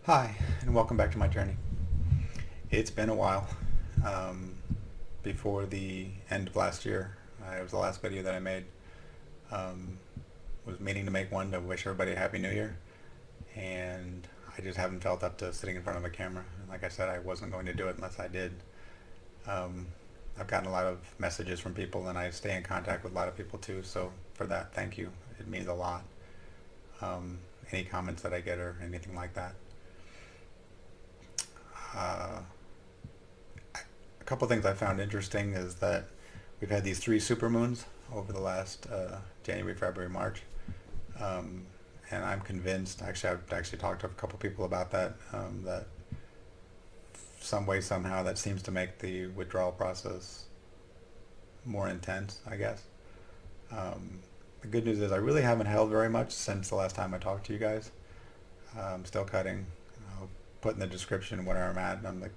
Hi, and welcome back to my journey. It's been a while. Um, Before the end of last year, it was the last video that I made. Um, was meaning to make one to wish everybody a happy new year, and I just haven't felt up to sitting in front of a camera. And like I said, I wasn't going to do it unless I did. Um, I've gotten a lot of messages from people, and I stay in contact with a lot of people too. So for that, thank you. It means a lot. Um, any comments that I get or anything like that. Uh, a couple things I found interesting is that we've had these three supermoons over the last January, February, March, um, and I'm convinced. Actually, I've actually talked to a couple people about that. That some way, somehow, that seems to make the withdrawal process more intense, I guess. Um, the good news is I really haven't held very much since the last time I talked to you guys. I'm still cutting. I'll put in the description where I'm at. I'm like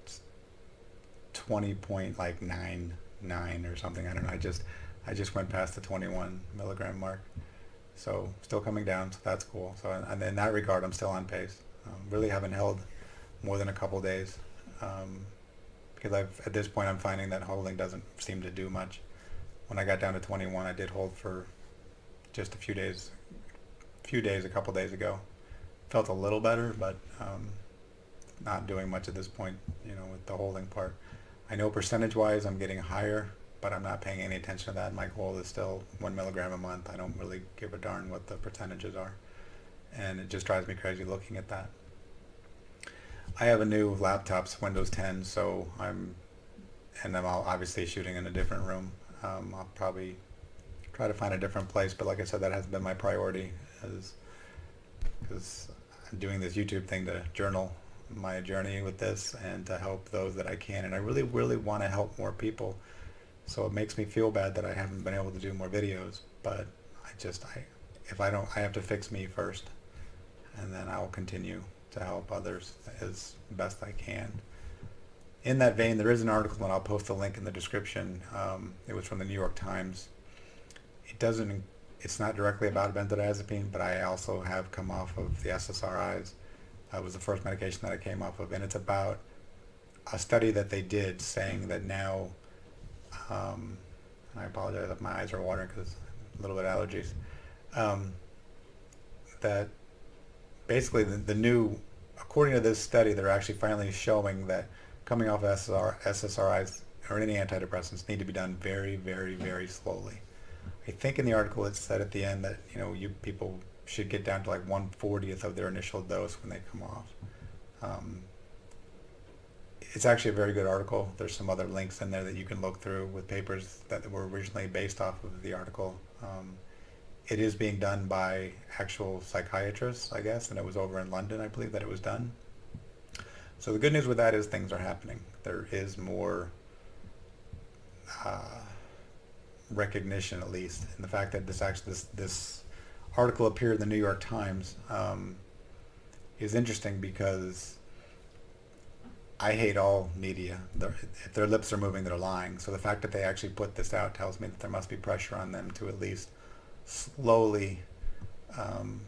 20.99 or something. I don't know. I just went past the 21 milligram mark. So still coming down. So that's cool. So in that regard, I'm still on pace. Really haven't held more than a couple days. Um, because at this point I'm finding that holding doesn't seem to do much. When I got down to 21, I did hold for just a few days, a couple days ago. Felt a little better, but not doing much at this point, with the holding part. I know percentage-wise I'm getting higher, but I'm not paying any attention to that. My goal is still 1 milligram a month. I don't really give a darn what the percentages are. And it just drives me crazy looking at that. I have a new laptop, Windows 10, so I'm obviously shooting in a different room. I'll probably try to find a different place, but like I said, that hasn't been my priority, because I'm doing this YouTube thing to journal my journey with this and to help those that I can. And I really, really want to help more people. So it makes me feel bad that I haven't been able to do more videos, but if I don't, I have to fix me first, and then I will continue to help others as best I can. In that vein, there is an article, and I'll post a link in the description. It was from the New York Times. It's not directly about benzodiazepine, but I also have come off of the SSRIs. It was the first medication that I came off of, and it's about a study that they did saying that now, and I apologize if my eyes are watering because a little bit of allergies, that basically according to this study, they're actually finally showing that coming off SSRIs or any antidepressants need to be done very, very, very slowly. I think in the article it said at the end that you people should get down to like 1/40th of their initial dose when they come off. Um, it's actually a very good article. There's some other links in there that you can look through with papers that were originally based off of the article. It is being done by actual psychiatrists, I guess, and it was over in London, I believe, that it was done. So the good news with that is things are happening. There is more uh, recognition, at least, in the fact that this article appeared in the New York Times, is interesting because I hate all media. If their lips are moving, they're lying. So the fact that they actually put this out tells me that there must be pressure on them to at least slowly um,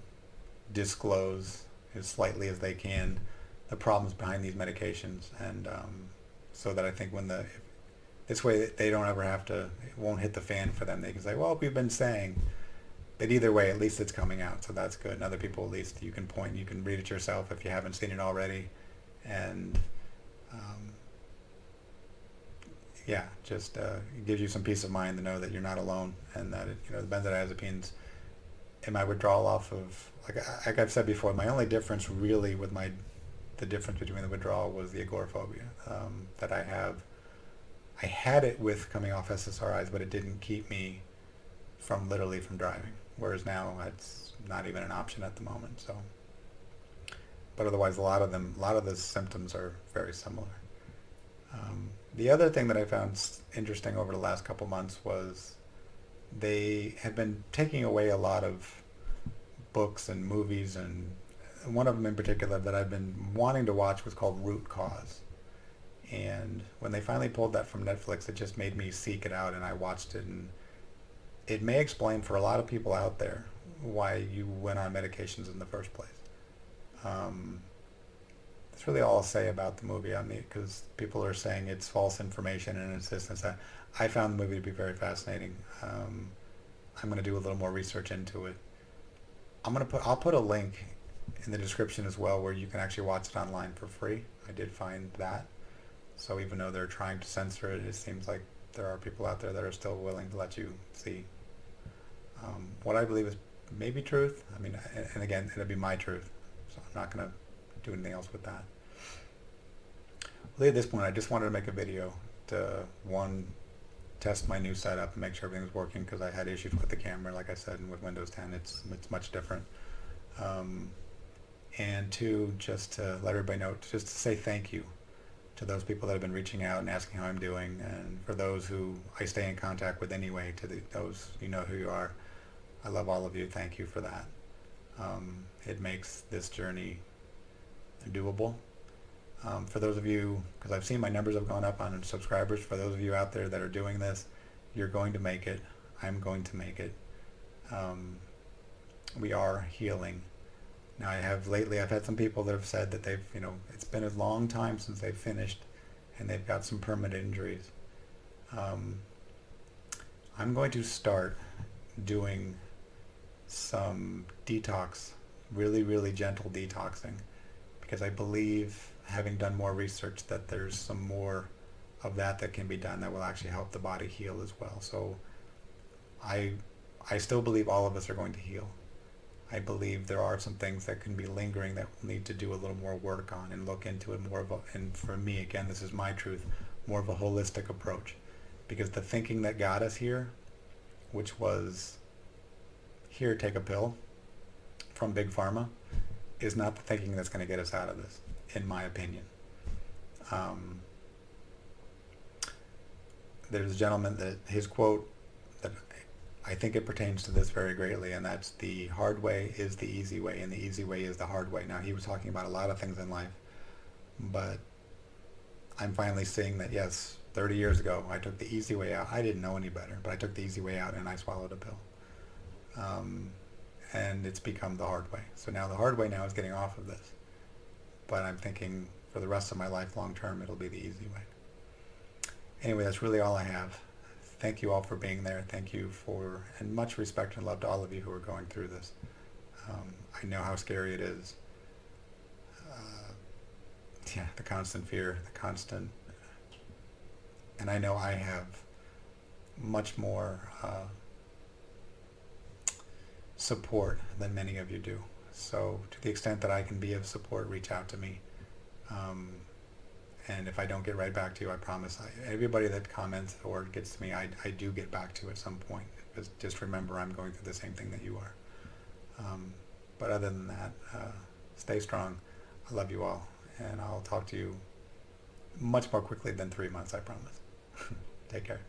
disclose as slightly as they can the problems behind these medications, and so that I think this way they don't ever have to, it won't hit the fan for them. They can say, well, we've been saying, but either way, at least it's coming out, so that's good. And other people, at least you can read it yourself if you haven't seen it already, and um, yeah, just it gives you some peace of mind to know that you're not alone, and that the benzodiazepines in my withdrawal off of, like I've said before, my only difference really with the difference between the withdrawal was the agoraphobia that I have. I had it with coming off SSRIs, but it didn't keep me literally from driving. Whereas now it's not even an option at the moment. So, but otherwise, a lot of the symptoms are very similar. The other thing that I found interesting over the last couple months was they have been taking away a lot of books and movies, and one of them in particular that I've been wanting to watch was called Root Cause. And when they finally pulled that from Netflix, it just made me seek it out, and I watched it, and it may explain for a lot of people out there why you went on medications in the first place. Um, that's really all I'll say about the movie. I mean, because people are saying it's false information and it's this and it's that. I found the movie to be very fascinating. I'm going to do a little more research into it. I'll put a link in the description as well where you can actually watch it online for free. I did find that. So even though they're trying to censor it, it seems like there are people out there that are still willing to let you see what I believe is maybe truth. I mean, and again, it'll be my truth. So I'm not going to do anything else with that. Really at this point, I just wanted to make a video to, one, test my new setup and make sure everything was working, because I had issues with the camera, like I said, and with Windows 10 it's much different. And two, just to let everybody know, just to say thank you to those people that have been reaching out and asking how I'm doing, and for those who I stay in contact with anyway, to those, you know who you are. I love all of you. Thank you for that. It makes this journey doable. For those of you, because I've seen my numbers have gone up on subscribers, for those of you out there that are doing this, you're going to make it. I'm going to make it. We are healing. Now I've had some people that have said that they've, it's been a long time since they've finished and they've got some permanent injuries. I'm going to start doing some detox, really, really gentle detoxing, because I believe, having done more research, that there's some more of that can be done that will actually help the body heal as well. So I still believe all of us are going to heal. I believe there are some things that can be lingering that we'll need to do a little more work on and look into it more and for me, again, this is my truth, more of a holistic approach. Because the thinking that got us here, which was, here, take a pill from Big Pharma, is not the thinking that's going to get us out of this, in my opinion. There's a gentleman that his quote, that I think it pertains to this very greatly, and that's, the hard way is the easy way, and the easy way is the hard way. Now, he was talking about a lot of things in life, but I'm finally seeing that, yes, 30 years ago, I took the easy way out. I didn't know any better, but I took the easy way out and I swallowed a pill. And it's become the hard way. So now the hard way now is getting off of this. But I'm thinking for the rest of my life, long term, it'll be the easy way. Anyway, that's really all I have. Thank you all for being there. Thank you for, and much respect and love to all of you who are going through this. I know how scary it is. The constant fear, the constant, and I know I have much more support than many of you do. So to the extent that I can be of support, reach out to me. And if I don't get right back to you, I promise, everybody that comments or gets to me, I do get back to at some point. Just remember, I'm going through the same thing that you are. But other than that, stay strong. I love you all. And I'll talk to you much more quickly than 3 months, I promise. Take care.